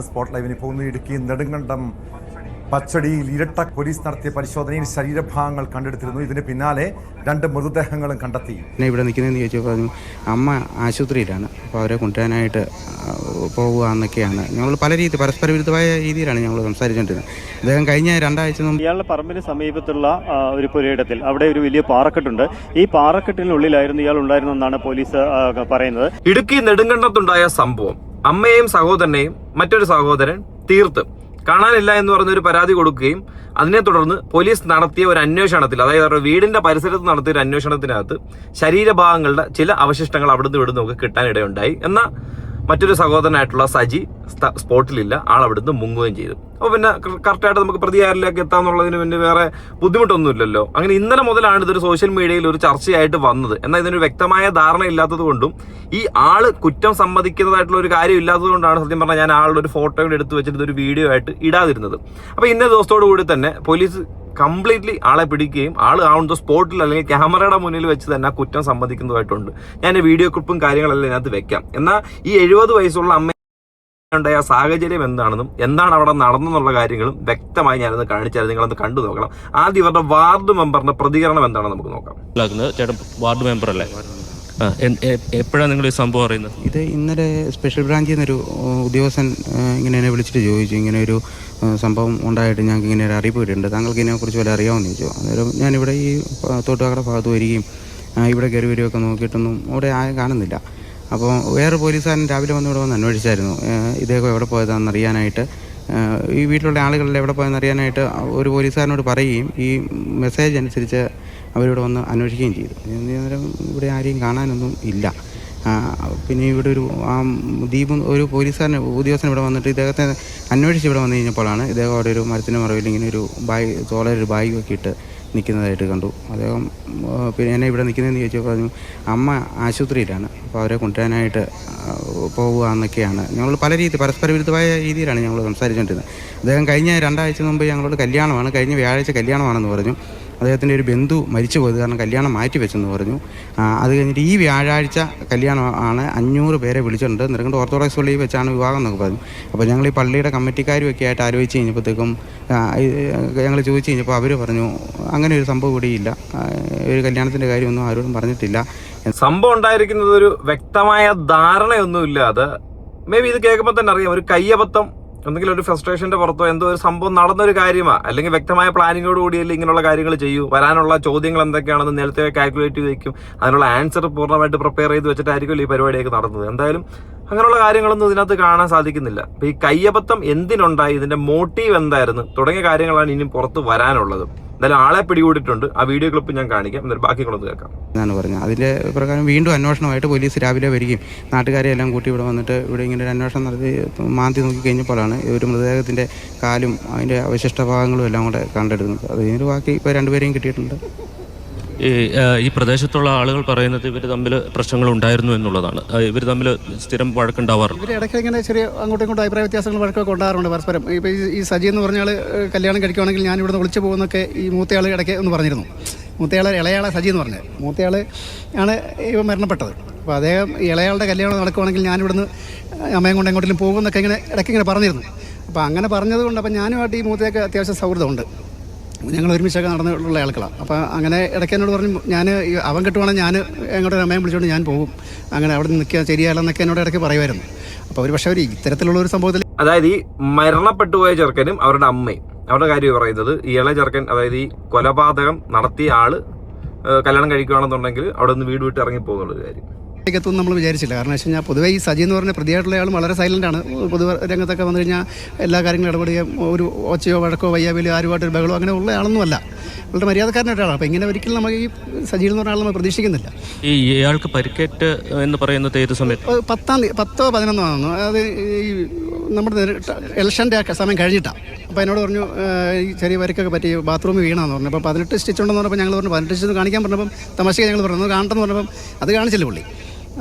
Spot ലൈവിന് പോകുന്നു. ഇടുക്കി നെടുങ്കണ്ടം പച്ചടിയിൽ ഇരട്ട police നടത്തിയ പരിശോധനയിൽ ശരീരഭാഗങ്ങൾ കണ്ടെടുത്തിരുന്നു. ഇതിന് പിന്നാലെ 2 മൃതദേഹങ്ങളും കണ്ടെത്തി. ഇവിടെ നിൽക്കുന്നതെന്ന് ചോദിച്ചപ്പോൾ പറഞ്ഞു അമ്മ ആശുപത്രിയിലാണ്, അപ്പോൾ അവരെ കൊണ്ടുവരാനായിട്ട് പോകുക എന്നൊക്കെയാണ്. ഞങ്ങൾ പരസ്പര വിരുദ്ധമായ രീതിയിലാണ് ഞങ്ങൾ സംസാരിച്ചുകൊണ്ടിരുന്നത്. അദ്ദേഹം കഴിഞ്ഞ 2 ആഴ്ച മുമ്പ് ഇയാളുടെ പറമ്പിന് സമീപത്തുള്ള ഒരു പുരയിടത്തിൽ അവിടെ ഒരു വലിയ പാറക്കെട്ടുണ്ട്. ഈ പാറക്കെട്ടിനുള്ളിലായിരുന്നു ഇയാൾ ഉണ്ടായിരുന്നെന്നാണ് പോലീസ് പറയുന്നത്. ഇടുക്കി നെടുങ്കണ്ടത്തുണ്ടായ സംഭവം അമ്മയെയും സഹോദരനെയും മറ്റൊരു സഹോദരൻ തീർത്ത് കാണാനില്ല എന്ന് പറഞ്ഞൊരു പരാതി കൊടുക്കുകയും അതിനെ തുടർന്ന് പോലീസ് നടത്തിയ ഒരു അന്വേഷണത്തിൽ, അതായത് അവരുടെ വീടിന്റെ പരിസരത്ത് നടത്തിയ ഒരു അന്വേഷണത്തിനകത്ത് ശരീരഭാഗങ്ങളുടെ ചില അവശിഷ്ടങ്ങൾ അവിടുന്ന് ഇവിടുന്ന് നമുക്ക് കിട്ടാനിടയുണ്ടായി. എന്നാൽ മറ്റൊരു സഹോദരനായിട്ടുള്ള സജി സ്പോട്ടിലില്ല, ആൾ അവിടുന്ന് മുങ്ങുകയും ചെയ്തു. അപ്പോൾ പിന്നെ കറക്റ്റായിട്ട് നമുക്ക് പ്രതികാരത്തിലേക്ക് എത്താന്നുള്ളതിന് പിന്നെ വേറെ ബുദ്ധിമുട്ടൊന്നുമില്ലല്ലോ. അങ്ങനെ ഇന്നലെ മുതലാണ് ഇതൊരു സോഷ്യൽ മീഡിയയിൽ ഒരു ചർച്ചയായിട്ട് വന്നത്. എന്നാൽ ഇതിനൊരു വ്യക്തമായ ധാരണ ഇല്ലാത്തത് കൊണ്ടും ഈ ആള് കുറ്റം സമ്മതിക്കുന്നതായിട്ടുള്ള ഒരു കാര്യം ഇല്ലാത്തത് കൊണ്ടാണ് സത്യം പറഞ്ഞാൽ ഞാൻ ആളുടെ ഒരു ഫോട്ടോ കൂടി എടുത്ത് വെച്ചിട്ട് ഒരു വീഡിയോ ആയിട്ട് ഇടാതിരുന്നത്. അപ്പോൾ ഇന്നേ ദിവസത്തോടു കൂടി തന്നെ പോലീസ് കംപ്ലീറ്റ്ലി ആളെ പിടിക്കുകയും ആള് ഓൺ ദ സ്പോട്ടിൽ അല്ലെങ്കിൽ ക്യാമറയുടെ മുന്നിൽ വെച്ച് തന്നെ കുറ്റം സമ്മതിക്കുന്നതായിട്ടുണ്ട്. ഞാൻ വീഡിയോ ക്ലിപ്പും കാര്യങ്ങളെല്ലാം ഇതിനകത്ത് വെക്കാം. എന്നാൽ ഈ 70 വയസ്സുള്ള അമ്മ ഉണ്ടായ സാഹചര്യം എന്താണെന്നും എന്താണ് അവിടെ നടന്നെന്നുള്ള കാര്യങ്ങളും വ്യക്തമായി ഞാനത് കാണിച്ചാൽ നിങ്ങളത് കണ്ടു നോക്കണം. ആദ്യം ഇവരുടെ വാർഡ് മെമ്പറിന്റെ പ്രതികരണം എന്താണെന്ന് നമുക്ക് നോക്കാം. ചേട്ടൻ വാർഡ് മെമ്പർ അല്ലേ? എപ്പോഴാണ് നിങ്ങൾ ഈ സംഭവം അറിയുന്നത്? ഇത് ഇന്നലെ സ്പെഷ്യൽ ബ്രാഞ്ചിൽ നിന്നൊരു ഉദ്യോഗസ്ഥൻ ഇങ്ങനെ എന്നെ വിളിച്ചിട്ട് ചോദിച്ചു, ഇങ്ങനെ ഒരു സംഭവം ഉണ്ടായിട്ട് ഞങ്ങൾക്ക് ഇങ്ങനെ ഒരു അറിയിപ്പ് കിട്ടിയിട്ടുണ്ട്, താങ്കൾക്ക് ഇതിനെക്കുറിച്ച് വല്ല അറിയാമെന്ന് ചോദിച്ചു. അന്നേരം ഞാനിവിടെ ഈ തോട്ടുകാരുടെ ഭാഗത്ത് വരികയും ഇവിടെ കയറി വരികയൊക്കെ നോക്കിയിട്ടൊന്നും അവിടെ ആരും കാണുന്നില്ല. അപ്പോൾ വേറെ പോലീസുകാരൻ രാവിലെ വന്ന് ഇവിടെ വന്ന് അന്വേഷിച്ചായിരുന്നു ഇദ്ദേഹം എവിടെ പോയതാണെന്ന് അറിയാനായിട്ട്. ഈ വീട്ടിലുള്ള ആളുകളിൽ എവിടെ പോയെന്ന് അറിയാനായിട്ട് ഒരു പോലീസുകാരനോട് പറയുകയും ഈ മെസ്സേജ് അനുസരിച്ച് അവരിവിടെ വന്ന് അന്വേഷിക്കുകയും ചെയ്തു. അന്നേരം ഇവിടെ ആരെയും കാണാനൊന്നും ഇല്ല. പിന്നെ ഇവിടെ ഒരു ഒരു ഉദ്യോഗസ്ഥൻ ഇവിടെ വന്നിട്ട് ഇദ്ദേഹത്തെ അന്വേഷിച്ച് ഇവിടെ വന്നു കഴിഞ്ഞപ്പോഴാണ് ഇദ്ദേഹം അവിടെ ഒരു മരത്തിൻ്റെ മറവിൽ ഇങ്ങനെ ഒരു തോളൊരു ബാഗൊക്കെ ഇട്ട് നിൽക്കുന്നതായിട്ട് കണ്ടു. അദ്ദേഹം പിന്നെ എന്നെ ഇവിടെ നിൽക്കുന്നതെന്ന് ചോദിച്ചപ്പോൾ പറഞ്ഞു അമ്മ ആശുപത്രിയിലാണ്, അപ്പോൾ അവരെ കൊണ്ടുവരാനായിട്ട് പോകുക എന്നൊക്കെയാണ്. ഞങ്ങൾ പരസ്പര വിരുദ്ധമായ രീതിയിലാണ് ഞങ്ങൾ സംസാരിച്ചുകൊണ്ടിരുന്നത്. അദ്ദേഹം കഴിഞ്ഞ 2 ആഴ്ച മുമ്പ് ഞങ്ങളോട് കല്യാണമാണ്, കഴിഞ്ഞ വ്യാഴാഴ്ച കല്യാണമാണെന്ന് പറഞ്ഞു. അദ്ദേഹത്തിൻ്റെ ഒരു ബന്ധു മരിച്ചു പോയത് കാരണം കല്യാണം മാറ്റി വെച്ചെന്ന് പറഞ്ഞു. അത് കഴിഞ്ഞിട്ട് ഈ വ്യാഴാഴ്ച കല്യാണമാണ്, 500 പേരെ വിളിച്ചിട്ടുണ്ട്, നെടുങ്കണ്ടം ഓർത്തഡോക്സ് പള്ളിയിൽ വെച്ചാണ് വിവാഹം എന്നൊക്കെ പറഞ്ഞു. അപ്പോൾ ഞങ്ങൾ ഈ പള്ളിയുടെ കമ്മിറ്റിക്കാരും ഒക്കെ ആയിട്ട് ആലോചിച്ച് കഴിഞ്ഞപ്പോഴത്തേക്കും ഞങ്ങൾ ചോദിച്ചു കഴിഞ്ഞപ്പോൾ അവർ പറഞ്ഞു അങ്ങനെ ഒരു സംഭവം ഇവിടെയില്ല, ഒരു കല്യാണത്തിൻ്റെ കാര്യമൊന്നും ആരോടും പറഞ്ഞിട്ടില്ല. സംഭവം ഉണ്ടായിരിക്കുന്നത് ഒരു വ്യക്തമായ ധാരണയൊന്നുമില്ലാതെ മേ ബി ഇത് കേൾക്കുമ്പോൾ തന്നെ അറിയാം ഒരു കയ്യബദ്ധം, എന്തെങ്കിലും ഒരു ഫ്രസ്ട്രേഷന്റെ പുറത്തോ എന്തോ ഒരു സംഭവം നടന്നൊരു കാര്യമാണ്, അല്ലെങ്കിൽ വ്യക്തമായ പ്ലാനിങ്ങോട് കൂടിയല്ലേ ഇങ്ങനെയുള്ള കാര്യങ്ങൾ ചെയ്യൂ. വരാനുള്ള ചോദ്യങ്ങൾ എന്തൊക്കെയാണെന്ന് നേരത്തെ കാൽക്കുലേറ്റ് ചെയ്ത് വയ്ക്കും, അതിനുള്ള ആൻസർ പൂർണ്ണമായിട്ട് പ്രിപ്പയർ ചെയ്ത് വെച്ചിട്ടായിരിക്കും ഈ പരിപാടിയൊക്കെ നടന്നത്. എന്തായാലും അങ്ങനെയുള്ള കാര്യങ്ങളൊന്നും ഇതിനകത്ത് കാണാൻ സാധിക്കുന്നില്ല. അപ്പൊ ഈ കയ്യബദ്ധം എന്തിനുണ്ടായി, ഇതിന്റെ മോട്ടീവ് എന്തായിരുന്നു തുടങ്ങിയ കാര്യങ്ങളാണ് ഇനിയും പുറത്ത് വരാനുള്ളത്. എന്തായാലും ആളെ പിടികൂടിയിട്ടുണ്ട്. ആ വീഡിയോ ക്ലിപ്പ് ഞാൻ കാണിക്കാം, എന്നിട്ട് ബാക്കിയുള്ളത് കേൾക്കാം എന്നാണ് പറഞ്ഞത്. അതിൻ്റെ പ്രകാരം വീണ്ടും അന്വേഷണമായിട്ട് പോലീസ് രാവിലെ വരികയും നാട്ടുകാരെ എല്ലാം കൂട്ടി ഇവിടെ വന്നിട്ട് ഇവിടെ ഇങ്ങനെ ഒരു അന്വേഷണം നടത്തി മാന്തി നോക്കി കഴിഞ്ഞപ്പോഴാണ് ഒരു മൃതദേഹത്തിൻ്റെ കാലും അതിൻ്റെ അവശിഷ്ട ഭാഗങ്ങളും എല്ലാം കൂടെ കണ്ടെടുക്കുന്നത്. അത് കഴിഞ്ഞിട്ട് ബാക്കി ഇപ്പോൾ 2 പേരെയും കിട്ടിയിട്ടുണ്ട്. ഈ പ്രദേശത്തുള്ള ആളുകൾ പറയുന്നത് ഇവർ തമ്മിൽ പ്രശ്നങ്ങൾ ഉണ്ടായിരുന്നു എന്നുള്ളതാണ്. ഇവർ തമ്മിൽ സ്ഥിരം വഴക്കുണ്ടാവാറുണ്ട്. ഇവർ ഇടയ്ക്ക് ഇങ്ങനെ ചെറിയ അങ്ങോട്ടും ഇങ്ങോട്ടും അഭിപ്രായ വ്യത്യാസങ്ങൾ വഴക്കൊക്കെ ഉണ്ടാകാറുണ്ട് പരസ്പരം. ഇപ്പോൾ ഈ സജി എന്ന് പറഞ്ഞാൽ കല്യാണം കഴിക്കുകയാണെങ്കിൽ ഞാൻ ഇവിടുന്ന് വിളിച്ചു പോകുന്നൊക്കെ ഈ മൂത്തയാൾ ഇടയ്ക്ക് ഒന്ന് പറഞ്ഞിരുന്നു. ഇളയാളെ സജി എന്ന് പറഞ്ഞത് മൂത്തയാൾ ആണ് ഇവ മരണപ്പെട്ടത്. അപ്പോൾ അദ്ദേഹം ഇളയാളുടെ കല്യാണം നടക്കുവാണെങ്കിൽ ഞാൻ ഇവിടുന്ന് അമ്മയും കൊണ്ട് എങ്ങോട്ടെങ്കിലും പോകുമെന്നൊക്കെ ഇടയ്ക്ക് ഇങ്ങനെ പറഞ്ഞിരുന്നു. അപ്പോൾ അങ്ങനെ പറഞ്ഞതുകൊണ്ട് അപ്പോൾ ഞാനുമായിട്ട് ഈ മൂത്തയൊക്കെ അത്യാവശ്യം സൗഹൃദമുണ്ട്, ഞങ്ങൾ ഒരുമിച്ചൊക്കെ നടന്നിട്ടുള്ള ആൾക്കാണ്. അപ്പോൾ അങ്ങനെ ഇടയ്ക്ക് എന്നോട് പറഞ്ഞു ഞാൻ അവൻ കിട്ടുവാണെങ്കിൽ ഞാൻ എങ്ങോട്ടും അമ്മയെ വിളിച്ചുകൊണ്ട് ഞാൻ പോകും, അങ്ങനെ അവിടെ നിൽക്കുക ശരിയല്ലെന്നൊക്കെ എന്നോട് ഇടയ്ക്ക് പറയുമായിരുന്നു. അപ്പോൾ ഒരു പക്ഷേ അവർ ഇത്തരത്തിലുള്ള ഒരു സംഭവത്തിൽ, അതായത് ഈ മരണപ്പെട്ടുപോയ ചെറുക്കനും അവരുടെ അമ്മയും അവരുടെ കാര്യം പറയുന്നത് ഈ ഇളയ ചെറുക്കൻ, അതായത് ഈ കൊലപാതകം നടത്തിയ ആള് കല്യാണം കഴിക്കുകയാണെന്നുണ്ടെങ്കിൽ അവിടെ നിന്ന് വീട് വിട്ട് ഇറങ്ങി പോകുന്നുള്ളൊരു കാര്യം എത്തും നമ്മൾ വിചാരിച്ചില്ല. കാരണം വെച്ച് കഴിഞ്ഞാൽ പൊതുവേ ഈ സജി എന്ന് പറഞ്ഞ പ്രതിയായിട്ടുള്ള ആൾ വളരെ സൈലൻ്റാണ്. പൊതുവെ രംഗത്തൊക്കെ വന്നു കഴിഞ്ഞാൽ എല്ലാ കാര്യങ്ങളും ഇടപെടുകയും ഒരു ഒച്ചയോ വഴക്കോ വയ്യാവിലോ ആരുമായിട്ടൊരു ബഹളോ അങ്ങനെ ഉള്ള ആളൊന്നുമല്ല, വളരെ മര്യാദക്കാരനായിട്ടാണ്. അപ്പോൾ ഇങ്ങനെ ഒരിക്കലും നമുക്ക് ഈ സജിയിൽ എന്ന് പറഞ്ഞ ആൾ നമ്മൾ പ്രതീക്ഷിക്കുന്നില്ല. ഈ ഇയാൾക്ക് പരിക്കേറ്റ് എന്ന് പറയുന്നത് ഏത് സമയത്ത്? 10-ഓ 11-ഓ ആണെന്നു. അത് ഈ നമ്മുടെ ഇലക്ഷൻ്റെ സമയം കഴിഞ്ഞിട്ടാണ്. അപ്പോൾ എന്നോട് പറഞ്ഞു ഈ ചെറിയ പരിക്കൊക്കെ പറ്റി ബാത്റൂമിൽ വീണാന്ന് പറഞ്ഞു. അപ്പോൾ 18 സ്റ്റിച്ച് ഉണ്ടെന്ന് പറഞ്ഞപ്പോൾ ഞങ്ങൾ പറഞ്ഞു 18 സ്റ്റിച്ച് കാണിക്കാൻ പറഞ്ഞപ്പം തമാശയ്ക്ക് ഞങ്ങൾ പറഞ്ഞു കാണട്ടെന്ന് പറഞ്ഞപ്പം അത് കാണിച്ചില്ല പുള്ളി,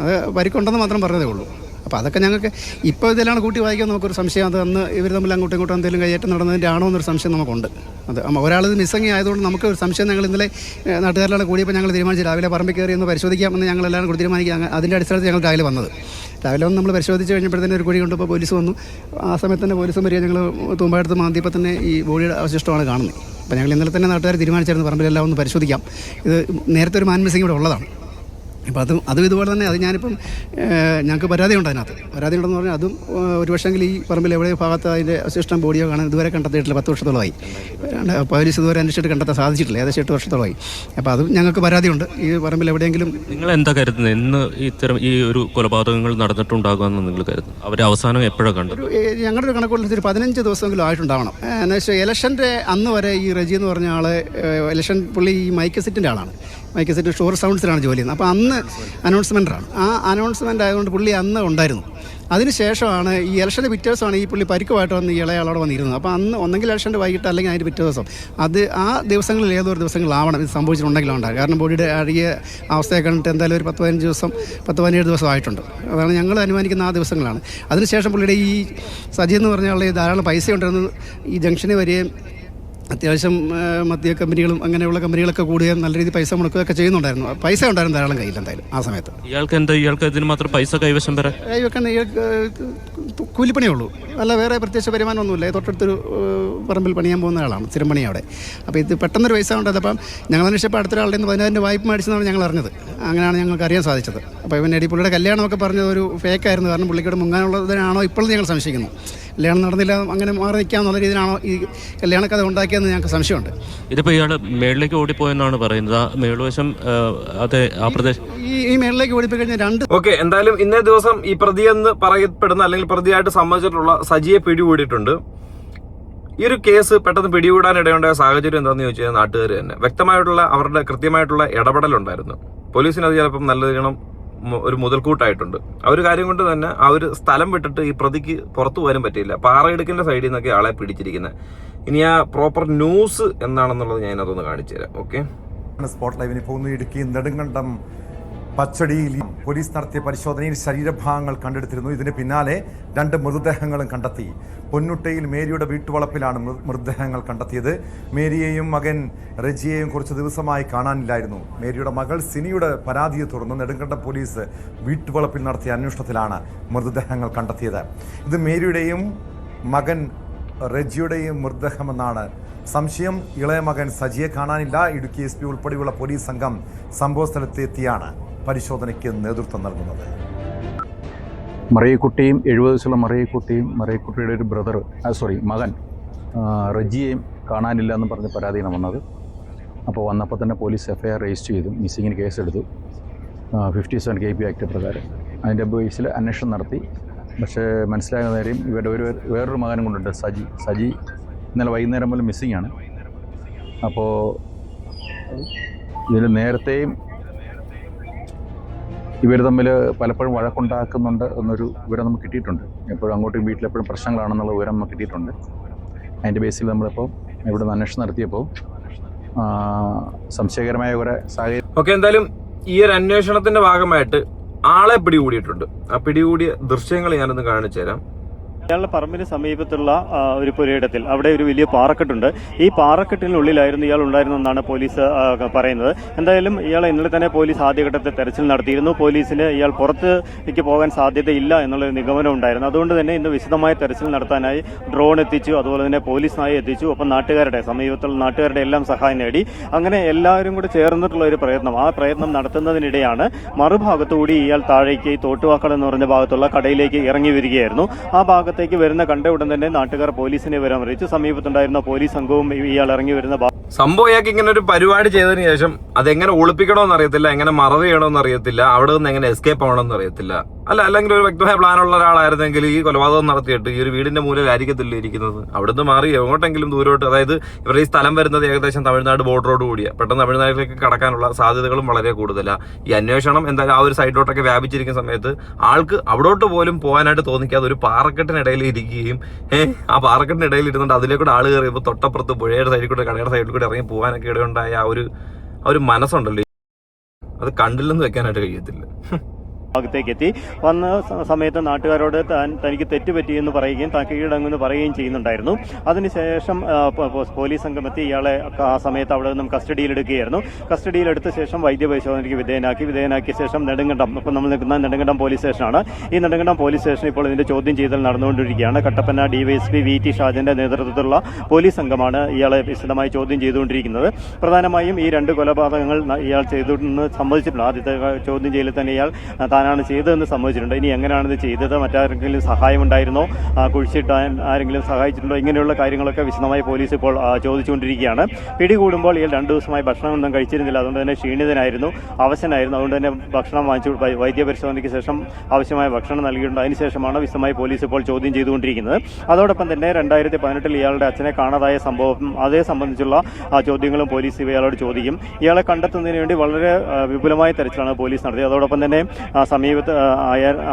അത് പരിക്കുണ്ടെന്ന് മാത്രം പറഞ്ഞതേ ഉള്ളൂ. അപ്പോൾ അതൊക്കെ ഞങ്ങൾക്ക് ഇപ്പോൾ ഇതിലാണ് കൂട്ടി വായിക്കാൻ നമുക്കൊരു സംശയം. അത് അന്ന് ഇവർ തമ്മിൽ അങ്ങോട്ടും ഇങ്ങോട്ടും എന്തെങ്കിലും കയ്യേറ്റം നടന്നതിൻ്റെ ആണോ എന്നൊരു സംശയം നമുക്കുണ്ട്. അത് ഒരാളത് മിസ്സിങ് ആയതുകൊണ്ട് നമുക്ക് ഒരു സംശയം ഞങ്ങൾ ഇന്നലെ നാട്ടുകാരെല്ലാം കൂടിയപ്പോൾ ഞങ്ങൾ തീരുമാനിച്ചു രാവിലെ പറമ്പിൽ കയറി ഒന്ന് പരിശോധിക്കാമെന്ന് ഞങ്ങളെല്ലാം കൂടി തീരുമാനിക്കുക. അതിൻ്റെ അടിസ്ഥാനത്തിൽ ഞങ്ങൾ രാവിലെ വന്നത്. രാവിലെ വന്ന് നമ്മൾ പരിശോധിച്ച് കഴിഞ്ഞപ്പോഴത്തേന് ഒരു കുഴി കൊണ്ടപ്പോൾ പോലീസ് വന്നു. ആ സമയത്ത് തന്നെ പോലീസും വരിക. ഞങ്ങൾ തൂമ്പാടത്ത് മാന്തിയപ്പോൾ തന്നെ ഈ ബോഡിയുടെ അവശിഷ്ടമാണ് കാണുന്നത്. അപ്പോൾ ഞങ്ങൾ ഇന്നലെ തന്നെ നാട്ടുകാർ തീരുമാനിച്ചായിരുന്നു പറമ്പിലെല്ലാം ഒന്ന് പരിശോധിക്കാം. ഇത് നേരത്തെ ഒരു മാൻ മിസ്സിങ് ഇവിടെ ഉള്ളതാണ്. അപ്പോൾ അതും ഇതുപോലെ തന്നെ അത് ഞാനിപ്പം ഞങ്ങൾക്ക് പരാതിയുണ്ട്. അതിനകത്ത് പരാതി ഉണ്ടെന്ന് പറഞ്ഞാൽ അതും ഒരു പക്ഷേങ്കിൽ ഈ പറമ്പിൽ എവിടെ ഭാഗത്ത് അതിൻ്റെ അവശിഷ്ടം ബോഡിയോ കാണാൻ ഇതുവരെ കണ്ടെത്തിയിട്ടില്ല. 10 വർഷത്തോളമായി പോലീസ് ഇതുവരെ അന്വേഷിച്ചിട്ട് കണ്ടെത്താൻ സാധിച്ചിട്ടില്ല. ഏകദേശം 8 വർഷത്തോളമായി. അപ്പോൾ അതും ഞങ്ങൾക്ക് പരാതിയുണ്ട്. ഈ പറമ്പിൽ എവിടെയെങ്കിലും നിങ്ങൾ എന്താ കരുതുന്നത്? ഇന്ന് ഇത്തരം ഈ ഒരു കൊലപാതകങ്ങൾ നടന്നിട്ടുണ്ടാകുമെന്ന് നിങ്ങൾ കരുതുന്നു? അവരെ അവസാനം എപ്പോഴാണ് കണ്ടത്? ഞങ്ങളുടെ ഒരു കണക്കുള്ള 15 ദിവസമെങ്കിലും ആയിട്ടുണ്ടാവണം. എന്നുവെച്ചാൽ ഇലക്ഷൻ്റെ അന്ന് വരെ ഈ റജി എന്ന് പറഞ്ഞ ആൾ ഇലക്ഷൻ പുള്ളി ഈ മൈക്ക് സെറ്റിൻ്റെ ആളാണ്. മൈക്ക് സെറ്റ് ഷോർ സൗണ്ട്സിലാണ് ജോലി ചെയ്യുന്നത്. അപ്പോൾ അന്ന് അനൗൺസ്മെൻ്റാണ്. ആ അനൗൺസ്മെൻ്റ് ആയതുകൊണ്ട് പുള്ളി അന്ന് ഉണ്ടായിരുന്നു. അതിനുശേഷമാണ് ഈ ഇലക്ഷൻ്റെ പിറ്റേ ദിവസമാണ് ഈ പുള്ളി പരിക്കുമായിട്ട് വന്ന് ഈ ഇളയാളോടെ വന്നിരുന്നത്. അപ്പോൾ അന്ന് ഒന്നെങ്കിൽ ഇലക്ഷൻ്റെ വൈകിട്ട് അല്ലെങ്കിൽ അതിൻ്റെ പിറ്റേ ദിവസം അത് ആ ദിവസങ്ങളിൽ ഏതൊരു ദിവസങ്ങളാവണം ഇത് സംഭവിച്ചിട്ടുണ്ടെങ്കിലും ഉണ്ടാകും. കാരണം ബോഡിയുടെ അഴുകിയ അവസ്ഥയെ കണ്ടിട്ട് എന്തായാലും ഒരു 10-15 ദിവസം 10-17 ദിവസം ആയിട്ടുണ്ട്. അതാണ് ഞങ്ങൾ അനുമാനിക്കുന്ന ആ ദിവസങ്ങളാണ്. അതിനുശേഷം പുള്ളിയുടെ ഈ സജി എന്ന് പറഞ്ഞ ആളുടെ ധാരാളം പൈസ ഉണ്ടായിരുന്നത് ഈ ജംഗ്ഷനിൽ വരികയും അത്യാവശ്യം മദ്യ കമ്പനികളും അങ്ങനെയുള്ള കമ്പനികളൊക്കെ കൂടുകയും നല്ല രീതിയിൽ പൈസ മുടക്കുകയൊക്കെ ചെയ്യുന്നുണ്ടായിരുന്നു. പൈസ ഉണ്ടായിരുന്നു ധാരാളം കയ്യിൽ എന്തായാലും ആ സമയത്ത്. ഇയാൾക്ക് ഇതിന് മാത്രം പൈസ കൈവശം വരാൻ കൈവെക്കാൻ കൂലിപ്പണിയേ ഉള്ളൂ. അല്ല വേറെ പ്രത്യേകിച്ച് വരുമാനമൊന്നുമില്ല. തൊട്ടടുത്തൊരു പറമ്പിൽ പണിയാൻ പോകുന്ന ആളാണ്. സ്ഥിരം പണി അവിടെ. അപ്പോൾ ഇത് പെട്ടെന്നൊരു പൈസ ഉണ്ടായത്. അപ്പം ഞങ്ങൾ അന്വേഷിച്ചപ്പോൾ അടുത്തൊരാളുടെ 10,000 വായ്പ മേടിച്ചെന്നാണ് ഞങ്ങൾ അറിഞ്ഞത്. അങ്ങനെയാണ് ഞങ്ങൾക്ക് അറിയാൻ സാധിച്ചത്. അപ്പോൾ ഇവൻ പുള്ളിയുടെ കല്യാണമൊക്കെ പറഞ്ഞത് ഒരു ഫേക്കായിരുന്നു. കാരണം പുള്ളിക്കോട് മുങ്ങാനുള്ളതിനാണോ ഇപ്പോഴും ഞങ്ങൾ സംശയിക്കുന്നു. കല്യാണം നടന്നില്ല അങ്ങനെ മാറി നിൽക്കാമെന്നുള്ള രീതിയിലാണോ ഈ കല്യാണക്കഥ ഉണ്ടാക്കിയതെന്ന് ഞങ്ങൾക്ക് സംശയമുണ്ട്. ഇതിപ്പോൾ ഇയാൾ മേളിലേക്ക് ഓടിപ്പോയെന്നാണ് പറയുന്നത്. ആ മേളുവശം അതെ ആ പ്രദേശം ഈ മേളിലേക്ക് ഓടിപ്പോയി കഴിഞ്ഞാൽ 2 ഓക്കെ. എന്തായാലും ഇന്നേ ദിവസം ഈ പ്രതിയെന്ന് പറയപ്പെടുന്ന അല്ലെങ്കിൽ പ്രതിയായിട്ട് സമ്മതിച്ചിട്ടുള്ള സജിയെ പിടികൂടിയിട്ടുണ്ട്. ഈ ഒരു കേസ് പെട്ടെന്ന് പിടികൂടാനിടയുണ്ടായ സാഹചര്യം എന്താണെന്ന് ചോദിച്ചാൽ നാട്ടുകാർ തന്നെ വ്യക്തമായിട്ടുള്ള അവരുടെ കൃത്യമായിട്ടുള്ള ഇടപെടലുണ്ടായിരുന്നു. പോലീസിന് അത് ചിലപ്പം നല്ലതിനും ഒരു മുതൽക്കൂട്ടായിട്ടുണ്ട്. ആ ഒരു കാര്യം കൊണ്ട് തന്നെ ആ ഒരു സ്ഥലം വിട്ടിട്ട് ഈ പ്രതിക്ക് പുറത്തു പോകാനും പറ്റിയില്ല. പാറയിടുക്കിന്റെ സൈഡിൽ നിന്നൊക്കെ ആളെ പിടിച്ചിരിക്കുന്നത്. ഇനി ആ പ്രോപ്പർ ന്യൂസ് എന്താണെന്നുള്ളത് ഞാൻ അതൊന്ന് കാണിച്ചു തരാം. ഓക്കെ. സ്പോട്ട് ലൈവിന് പോകുന്നു. ഇടുക്കി നെടുങ്കണ്ടം പച്ചടിയിൽ പോലീസ് നടത്തിയ പരിശോധനയിൽ ശരീരഭാഗങ്ങൾ കണ്ടെടുത്തിരുന്നു. ഇതിന് പിന്നാലെ 2 മൃതദേഹങ്ങളും കണ്ടെത്തി. പൊന്നുട്ടയിൽ മേരിയുടെ വീട്ടുവളപ്പിലാണ് മൃതദേഹങ്ങൾ കണ്ടെത്തിയത്. മേരിയെയും മകൻ റജിയെയും കുറച്ച് ദിവസമായി കാണാനില്ലായിരുന്നു. മേരിയുടെ മകൾ സിനിയുടെ പരാതിയെ തുടർന്ന് നെടുങ്കണ്ടം പോലീസ് വീട്ടുവളപ്പിൽ നടത്തിയ അന്വേഷണത്തിലാണ് മൃതദേഹങ്ങൾ കണ്ടെത്തിയത്. ഇത് മേരിയുടെയും മകൻ റജിയുടെയും മൃതദേഹമെന്നാണ് സംശയം. ഇളയ മകൻ സജിയെ കാണാനില്ല. ഇടുക്കി SP ഉൾപ്പെടെയുള്ള പോലീസ് സംഘം സംഭവ സ്ഥലത്തെത്തിയാണ് പരിശോധനയ്ക്ക് നേതൃത്വം നൽകുന്നത്. മറിയക്കുട്ടിയും 70 വയസ്സുള്ള മറിയക്കുട്ടിയുടെ ഒരു മകൻ റജിയെയും കാണാനില്ല എന്ന് പറഞ്ഞ് പരാതിയാണ് വന്നത്. അപ്പോൾ വന്നപ്പോൾ തന്നെ പോലീസ് FIR രജിസ്റ്റർ ചെയ്തു. മിസ്സിങ്ങിന് കേസെടുത്തു 57 KP ആക്ട് പ്രകാരം. അതിൻ്റെ ബേസിൽ അന്വേഷണം നടത്തി. പക്ഷേ മനസ്സിലാകുന്ന കാര്യം ഇവരുടെ വേറൊരു മകനും കൊണ്ടുണ്ട്, സജി ഇന്നലെ വൈകുന്നേരം മുതൽ മിസ്സിംഗ് ആണ്. അപ്പോൾ ഇതിൽ നേരത്തെയും ഇവർ തമ്മിൽ പലപ്പോഴും വഴക്കുണ്ടാക്കുന്നുണ്ട് എന്നൊരു വിവരം നമുക്ക് കിട്ടിയിട്ടുണ്ട്. എപ്പോഴും അങ്ങോട്ടും വീട്ടിലെപ്പോഴും പ്രശ്നങ്ങളാണെന്നുള്ള വിവരം നമുക്ക് കിട്ടിയിട്ടുണ്ട്. അതിൻ്റെ ബേസിൽ നമ്മളിപ്പോൾ ഇവിടെ നിന്ന് അന്വേഷണം നടത്തിയപ്പോൾ സംശയകരമായ കുറേ സാഹചര്യം. ഓക്കെ. എന്തായാലും ഈ ഒരു അന്വേഷണത്തിന്റെ ഭാഗമായിട്ട് ആളെ പിടികൂടിയിട്ടുണ്ട്. ആ പിടികൂടിയ ദൃശ്യങ്ങൾ ഞാനൊന്ന് കാണിച്ചു തരാം. ഇയാളുടെ പറമ്പിന് സമീപത്തുള്ള ഒരു പുരയിടത്തിൽ അവിടെ ഒരു വലിയ പാറക്കെട്ടുണ്ട്. ഈ പാറക്കെട്ടിനുള്ളിലായിരുന്നു ഇയാൾ ഉണ്ടായിരുന്നെന്നാണ് പോലീസ് പറയുന്നത്. എന്തായാലും ഇയാളെ ഇന്നലെ തന്നെ പോലീസ് ആദ്യഘട്ടത്തിൽ തെരച്ചിൽ നടത്തിയിരുന്നു. പോലീസിന് ഇയാൾ പുറത്തേക്ക് പോകാൻ സാധ്യതയില്ല എന്നുള്ളൊരു നിഗമനം ഉണ്ടായിരുന്നു. അതുകൊണ്ട് തന്നെ ഇന്ന് വിശദമായ തെരച്ചിൽ നടത്താനായി ഡ്രോൺ എത്തിച്ചു, അതുപോലെ തന്നെ പോലീസിനായി എത്തിച്ചു. ഒപ്പം സമീപത്തുള്ള നാട്ടുകാരുടെ എല്ലാം സഹായം നേടി. അങ്ങനെ എല്ലാവരും കൂടി ചേർന്നിട്ടുള്ള ഒരു പ്രയത്നം. ആ പ്രയത്നം നടത്തുന്നതിനിടെയാണ് മറുഭാഗത്തുകൂടി ഇയാൾ താഴേക്ക് തോട്ടുവാക്കൾ എന്ന് പറഞ്ഞ ഭാഗത്തുള്ള കടയിലേക്ക് ഇറങ്ങി വരികയായിരുന്നു. ആ ഭാഗത്ത് വരുന്ന കണ്ട ഉടൻ തന്നെ നാട്ടുകാർ പോലീസിനെ വിവരം അറിയിച്ചു. സമീപത്തുണ്ടായിരുന്ന പോലീസ് സംഘവും ഇയാൾ ഇറങ്ങി വരുന്ന സംഭവം ഇയാൾക്ക് ഇങ്ങനെ ഒരു പരിപാടി ചെയ്തതിന് ശേഷം അതെങ്ങനെ ഒളിപ്പിക്കണമെന്ന് അറിയത്തില്ല, എങ്ങനെ മറവ് ചെയ്യണമെന്ന് അറിയത്തില്ല, അവിടെ നിന്ന് എങ്ങനെ എസ്കേപ്പ് ആവണമെന്ന് അറിയത്തില്ല. അല്ലെങ്കിൽ ഒരു വ്യക്തമായ പ്ലാനുള്ള ഒരാളായിരുന്നെങ്കിൽ ഈ കൊലപാതകം നടത്തിയിട്ട് ഈ ഒരു വീടിന്റെ മൂലയിലായിരിക്കത്തില്ല ഇരിക്കുന്നത്. അവിടുന്ന് മാറി എങ്ങോട്ടെങ്കിലും ദൂരോട്ട്, അതായത് ഇവരുടെ ഈ സ്ഥലം വരുന്നത് ഏകദേശം തമിഴ്നാട് ബോർഡറോട് കൂടിയാണ്. പെട്ടെന്ന് തമിഴ്നാട്ടിലേക്ക് കടക്കാനുള്ള സാധ്യതകളും വളരെ കൂടുതലാണ്. ഈ അന്വേഷണം എന്തായാലും ആ ഒരു സൈഡിലോട്ടൊക്കെ വ്യാപിച്ചിരിക്കുന്ന സമയത്ത് ആൾക്ക് അവിടോട്ട് പോലും പോകാനായിട്ട് തോന്നിക്കാതെ ഒരു പാറക്കെട്ടിനിടയിൽ ഇരിക്കുകയും ആ പാറക്കെട്ടിനിടയിൽ ഇരുന്നുകൊണ്ട് അതിലേക്കൂടെ ആൾ കയറിയപ്പോൾ തൊട്ടപ്പുറത്ത് പുഴയുടെ സൈഡിൽ കൂടെ കടയുടെ സൈഡിൽ കൂടെ ഇറങ്ങി പോകാനൊക്കെ ഇടയുണ്ടായ ആ ഒരു മനസ്സുണ്ടല്ലോ, അത് കണ്ടില്ലെന്ന് വെക്കാനായിട്ട് കഴിയത്തില്ല. ഭാഗത്തേക്ക് എത്തി. വന്ന സമയത്ത് നാട്ടുകാരോട് തനിക്ക് തെറ്റുപറ്റിയെന്ന് പറയുകയും താൻ കീഴടങ്ങുമെന്ന് പറയുകയും ചെയ്യുന്നുണ്ടായിരുന്നു. അതിനുശേഷം പോലീസ് സംഘം എത്തി ഇയാളെ ആ സമയത്ത് അവിടെ നിന്നും കസ്റ്റഡിയിലെടുക്കുകയായിരുന്നു. കസ്റ്റഡിയിലെടുത്ത ശേഷം വൈദ്യപരിശോധനയ്ക്ക് വിധേയനാക്കിയ ശേഷം നെടുങ്കണ്ടം, ഇപ്പോൾ നമ്മൾ നിൽക്കുന്ന നെടുങ്കണ്ടം പോലീസ് സ്റ്റേഷനാണ്. ഈ നെടുങ്കണ്ടം പോലീസ് സ്റ്റേഷൻ ഇപ്പോൾ ഇതിന്റെ ചോദ്യം ചെയ്യൽ നടന്നുകൊണ്ടിരിക്കുകയാണ്. കട്ടപ്പന ഡിവൈഎസ്പി VT ഷാജന്റെ നേതൃത്വത്തിലുള്ള പോലീസ് സംഘമാണ് ഇയാളെ വിശദമായി ചോദ്യം ചെയ്തുകൊണ്ടിരിക്കുന്നത്. പ്രധാനമായും ഈ 2 കൊലപാതകങ്ങൾ ഇയാൾ ചെയ്തെന്ന് സമ്മതിച്ചിട്ടുണ്ട്. ആദ്യത്തെ ചോദ്യം ചെയ്യലിൽ തന്നെ ഇയാൾ താനാണ് ചെയ്തതെന്ന് സമ്മതിച്ചിട്ടുണ്ട്. ഇനി എങ്ങനെയാണിത് ചെയ്തത്, മറ്റാരെങ്കിലും സഹായമുണ്ടായിരുന്നോ, കുഴിച്ചിട്ടാൻ ആരെങ്കിലും സഹായിച്ചിട്ടുണ്ടോ, ഇങ്ങനെയുള്ള കാര്യങ്ങളൊക്കെ വിശദമായി പോലീസ് ഇപ്പോൾ ചോദിച്ചുകൊണ്ടിരിക്കുകയാണ്. പിടികൂടുമ്പോൾ ഇയാൾ 2 ദിവസമായി ഭക്ഷണമൊന്നും കഴിച്ചിരുന്നില്ല. അതുകൊണ്ട് തന്നെ ക്ഷീണിതനായിരുന്നു, അവശനായിരുന്നു. അതുകൊണ്ട് തന്നെ ഭക്ഷണം വാങ്ങിച്ചു വൈദ്യപരിശോധനയ്ക്ക് ശേഷം ആവശ്യമായ ഭക്ഷണം നൽകിയിട്ടുണ്ട്. അതിനുശേഷമാണ് വിശദമായി പോലീസ് ഇപ്പോൾ ചോദ്യം ചെയ്തുകൊണ്ടിരിക്കുന്നത്. അതോടൊപ്പം തന്നെ 2018 ഇയാളുടെ അച്ഛനെ കാണാതായ സംഭവം അതേ സംബന്ധിച്ചുള്ള ചോദ്യങ്ങളും പോലീസ് ഇയാളോട് ചോദിക്കും. ഇയാളെ കണ്ടെത്തുന്നതിന് വേണ്ടി വളരെ വിപുലമായ തെരച്ചിലാണ് പോലീസ് നടത്തിയത്. അതോടൊപ്പം തന്നെ സമീപത്ത്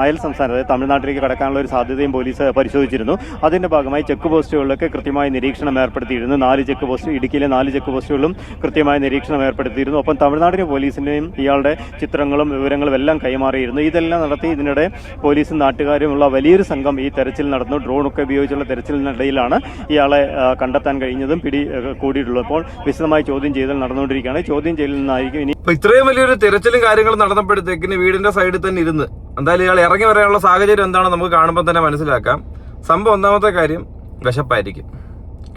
അയൽ സംസ്ഥാനം, അതായത് തമിഴ്നാട്ടിലേക്ക് കടക്കാനുള്ള ഒരു സാധ്യതയും പോലീസ് പരിശോധിച്ചിരുന്നു. അതിന്റെ ഭാഗമായി ചെക്ക് പോസ്റ്റുകളിലൊക്കെ കൃത്യമായ നിരീക്ഷണം ഏർപ്പെടുത്തിയിരുന്നു. 4 ചെക്ക് പോസ്റ്റ്, ഇടുക്കിയിലെ 4 ചെക്ക് പോസ്റ്റുകളിലും കൃത്യമായ നിരീക്ഷണം ഏർപ്പെടുത്തിയിരുന്നു. ഒപ്പം തമിഴ്നാടിലെ പോലീസിന്റെയും ഇയാളുടെ ചിത്രങ്ങളും വിവരങ്ങളും എല്ലാം കൈമാറിയിരുന്നു. ഇതെല്ലാം നടത്തി ഇതിനിടെ പോലീസും നാട്ടുകാരുമുള്ള വലിയൊരു സംഘം ഈ തെരച്ചിൽ നടന്നു. ഡ്രോണൊക്കെ ഉപയോഗിച്ചുള്ള തെരച്ചിലിനിടയിലാണ് ഇയാളെ കണ്ടെത്താൻ കഴിഞ്ഞതും കൂടിയിട്ടുള്ളത്. അപ്പോൾ വിശദമായി ചോദ്യം ചെയ്യൽ നടന്നുകൊണ്ടിരിക്കുകയാണ്. ചോദ്യം ചെയ്യലിൽ നിന്നായിരിക്കും ഇനി ഇത്രയും വലിയൊരു തിരച്ചിലും കാര്യങ്ങളും നടന്നപ്പോഴത്തേക്കിന് വീടിന്റെ സൈഡിൽ തന്നെ ഇരുന്ന് എന്തായാലും ഇയാൾ ഇറങ്ങി വരാനുള്ള സാഹചര്യം എന്താണെന്ന് നമുക്ക് കാണുമ്പോൾ തന്നെ മനസ്സിലാക്കാം. സംഭവം ഒന്നാമത്തെ കാര്യം വിശപ്പായിരിക്കും.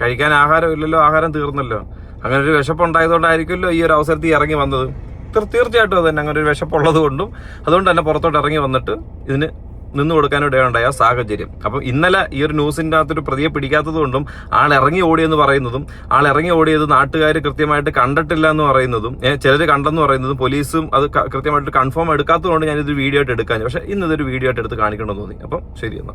കഴിക്കാൻ ആഹാരമില്ലല്ലോ, ആഹാരം തീർന്നല്ലോ. അങ്ങനെ ഒരു വിശപ്പുണ്ടായതുകൊണ്ടായിരിക്കുമല്ലോ ഈ ഒരു അവസരത്തിൽ ഇറങ്ങി വന്നത്. തീർച്ചയായിട്ടും അത് തന്നെ, അങ്ങനെ ഒരു വിശപ്പുള്ളത് കൊണ്ടും അതുകൊണ്ട് തന്നെ പുറത്തോട്ട് ഇറങ്ങി വന്നിട്ട് ഇതിന് നിന്ന് കൊടുക്കാനിടയുണ്ടായ സാഹചര്യം. അപ്പം ഇന്നലെ ഈ ഒരു ന്യൂസിൻ്റെ അകത്തൊരു പ്രതിയെ പിടിക്കാത്തത് കൊണ്ടും ആൾ ഇറങ്ങി ഓടിയെന്ന് പറയുന്നതും ആൾ ഇറങ്ങി ഓടിയത് നാട്ടുകാർ കൃത്യമായിട്ട് കണ്ടിട്ടില്ല എന്ന് പറയുന്നതും ചിലർ കണ്ടെന്ന് പറയുന്നതും പോലീസും അത് കൃത്യമായിട്ട് കൺഫേം എടുക്കാത്തതുകൊണ്ട് ഞാനിതൊരു വീഡിയോ ആയിട്ട് എടുക്കാൻ, പക്ഷേ ഇന്നിതൊരു വീഡിയോ ആയിട്ട് എടുത്ത് കാണിക്കണമെന്ന് തോന്നി. അപ്പം ശരി എന്നാൽ.